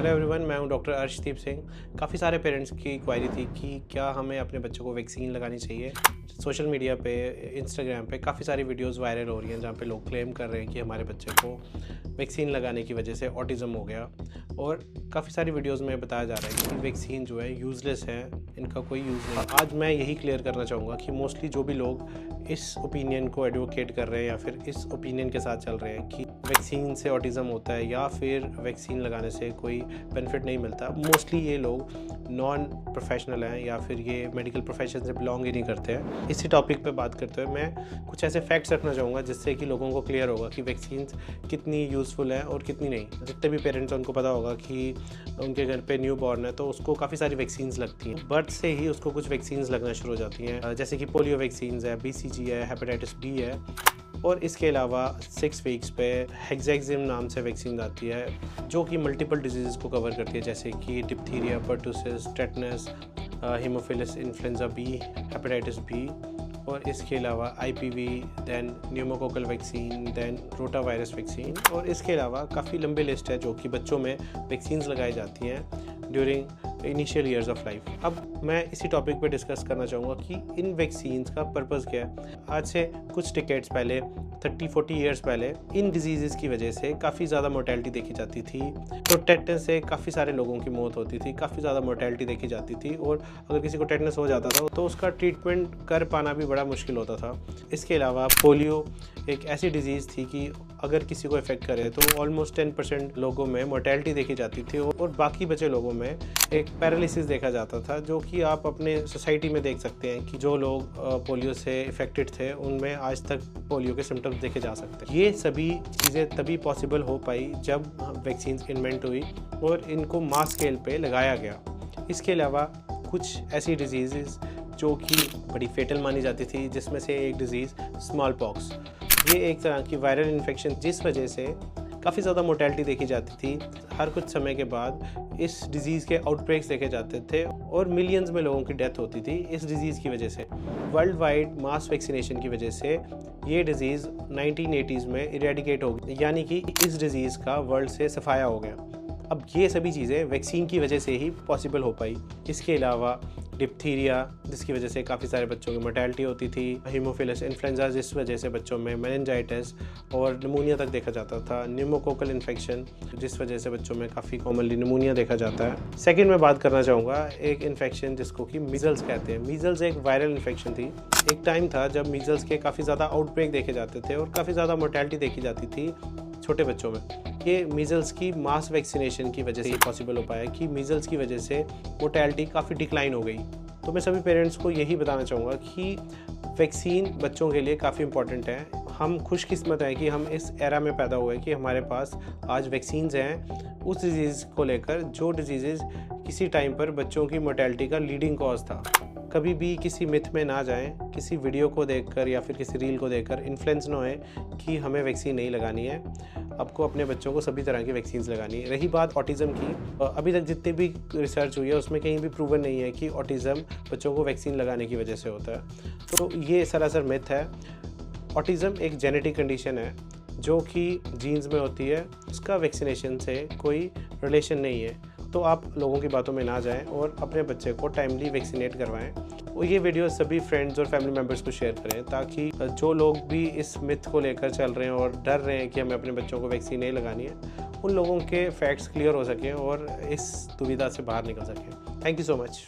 Hello everyone, मैं हूं doctor Arshdeep Singh. काफ़ी सारे पेरेंट्स की क्वारी थी कि क्या हमें अपने बच्चों को वैक्सीन लगानी चाहिए। सोशल मीडिया पे, इंस्टाग्राम पे काफ़ी सारी वीडियोस वायरल हो रही हैं जहां पे लोग क्लेम कर रहे हैं कि हमारे बच्चे को वैक्सीन लगाने की वजह से ऑटिज़म हो गया। और काफ़ी सारी वीडियोस में बताया जा रहा है कि वैक्सीन जो है यूज़लेस है, इनका कोई यूज़ नहीं। आज मैं यही क्लियर करना चाहूँगा कि मोस्टली जो भी लोग इस ओपिनियन को एडवोकेट कर रहे हैं या फिर इस ओपिनियन के साथ चल रहे हैं कि वैक्सीन से ऑटिज़म होता है या फिर वैक्सीन लगाने से कोई बेनिफिट नहीं मिलता, मोस्टली ये लोग नॉन प्रोफेशनल हैं या फिर ये मेडिकल प्रोफेशन से बिलोंग ही नहीं करते हैं। इसी टॉपिक पे बात करते हुए मैं कुछ ऐसे फैक्ट्स रखना चाहूँगा जिससे कि लोगों को क्लियर होगा कि वैक्सीन कितनी यूज़फुल है और कितनी नहीं। जितने भी पेरेंट्स हैं उनको पता होगा कि उनके घर पे न्यू बॉर्न है तो उसको काफ़ी सारी वैक्सीन्स लगती हैं। बर्थ से ही उसको कुछ वैक्सीन्स लगना शुरू हो जाती हैं, जैसे कि पोलियो वैक्सीन्स है, BCG है, हेपेटाइटिस B है। और इसके अलावा 6 वीक्स पे हेक्साक्सिम नाम से वैक्सीन आती है जो कि मल्टीपल डिजीज़ को कवर करती है, जैसे कि diphtheria, pertussis, tetanus, haemophilus influenza B, hepatitis B। और इसके अलावा IPV, then pneumococcal vaccine, then rotavirus vaccine. और इसके अलावा काफ़ी लंबी लिस्ट है जो कि बच्चों में वैक्सीन्स लगाई जाती हैं during initial years of life. अब मैं इसी टॉपिक पे डिस्कस करना चाहूँगा कि इन वैक्सीन्स का पर्पज़ क्या है। आज से कुछ डिकेड्स पहले, 30-40 ईयर्स पहले, इन डिजीज़ की वजह से काफ़ी ज़्यादा मोर्टेलिटी देखी जाती थी। तो टेटनस से काफ़ी सारे लोगों की मौत होती थी, काफ़ी ज़्यादा मोर्टेलिटी देखी जाती थी। और अगर किसी को टेटनस हो जाता था तो उसका ट्रीटमेंट कर पाना भी बड़ा मुश्किल होता था। इसके अलावा पोलियो एक ऐसी डिजीज़ थी कि अगर किसी को इफेक्ट करे तो ऑलमोस्ट 10% लोगों में मोर्टेलिटी देखी जाती थी और बाकी बचे लोगों में एक पैरालिसिस देखा जाता था, जो कि आप अपने सोसाइटी में देख सकते हैं कि जो लोग पोलियो से इफेक्टेड थे उनमें आज तक पोलियो के सिम्टम्स देखे जा सकते हैं। ये सभी चीज़ें तभी पॉसिबल हो पाई जब वैक्सीन इन्वेंट हुई और इनको मास स्केल पे लगाया गया। इसके अलावा कुछ ऐसी डिजीज़ जो कि बड़ी फेटल मानी जाती थी, जिसमें से एक डिज़ीज़ स्मॉल पॉक्स। ये एक तरह की वायरल इन्फेक्शन जिस वजह से काफ़ी ज़्यादा मोर्टेलिटी देखी जाती थी। हर कुछ समय के बाद इस डिज़ीज़ के आउटब्रेक्स देखे जाते थे और मिलियंस में लोगों की डेथ होती थी इस डिज़ीज़ की वजह से। वर्ल्ड वाइड मास वैक्सीनेशन की वजह से ये डिज़ीज़ 1980s में इरेडिकेट हो गई, यानी कि इस डिज़ीज़ का वर्ल्ड से सफाया हो गया। अब ये सभी चीज़ें वैक्सीन की वजह से ही पॉसिबल हो पाई। इसके अलावा डिप्थीरिया, जिसकी वजह से काफ़ी सारे बच्चों की मोर्टेलिटी होती थी, हीमोफिलस इन्फ्लुएंजा, जिस वजह से बच्चों में मेनिंजाइटिस और निमोनिया तक देखा जाता था, न्यूमोकोकल इन्फेक्शन, जिस वजह से बच्चों में काफ़ी कॉमनली निमोनिया देखा जाता है। सेकंड में बात करना चाहूँगा एक इन्फेक्शन जिसको कि मीजल्स कहते हैं। मीजल्स एक वायरल इन्फेक्शन थी। एक टाइम था जब मीजल्स के काफ़ी ज़्यादा आउटब्रेक देखे जाते थे और काफ़ी ज़्यादा मोर्टेलिटी देखी जाती थी छोटे बच्चों में। ये मीजल्स की मास वैक्सीनेशन की वजह से ये पॉसिबल हो पाया कि मीजल्स की वजह से मोर्टेलिटी काफ़ी डिक्लाइन हो गई। तो मैं सभी पेरेंट्स को यही बताना चाहूँगा कि वैक्सीन बच्चों के लिए काफ़ी इंपॉर्टेंट है। हम खुशकिस्मत हैं कि हम इस एरा में पैदा हुए कि हमारे पास आज वैक्सीन्स हैं उस डिज़ीज़ को लेकर जो डिजीज़ किसी टाइम पर बच्चों की मोर्टेलिटी का लीडिंग कॉज था। कभी भी किसी मिथ में ना जाएं, किसी वीडियो को देखकर या फिर किसी रील को देखकर इन्फ्लुएंस ना होएं कि हमें वैक्सीन नहीं लगानी है। आपको अपने बच्चों को सभी तरह की वैक्सीन्स लगानी है। रही बात ऑटिज़म की, अभी तक जितनी भी रिसर्च हुई है उसमें कहीं भी प्रूवन नहीं है कि ऑटिज़म बच्चों को वैक्सीन लगाने की वजह से होता है। तो ये सरासर मिथ है। ऑटिज़म एक जेनेटिक कंडीशन है जो कि जीन्स में होती है, उसका वैक्सीनेशन से कोई रिलेशन नहीं है। तो आप लोगों की बातों में ना जाएं और अपने बच्चे को टाइमली वैक्सीनेट करवाएं। और ये वीडियो सभी फ्रेंड्स और फैमिली मेम्बर्स को शेयर करें ताकि जो लोग भी इस मिथ को लेकर चल रहे हैं और डर रहे हैं कि हमें अपने बच्चों को वैक्सीन नहीं लगानी है, उन लोगों के फैक्ट्स क्लियर हो सकें और इस दुविधा से बाहर निकल सकें। Thank you so much.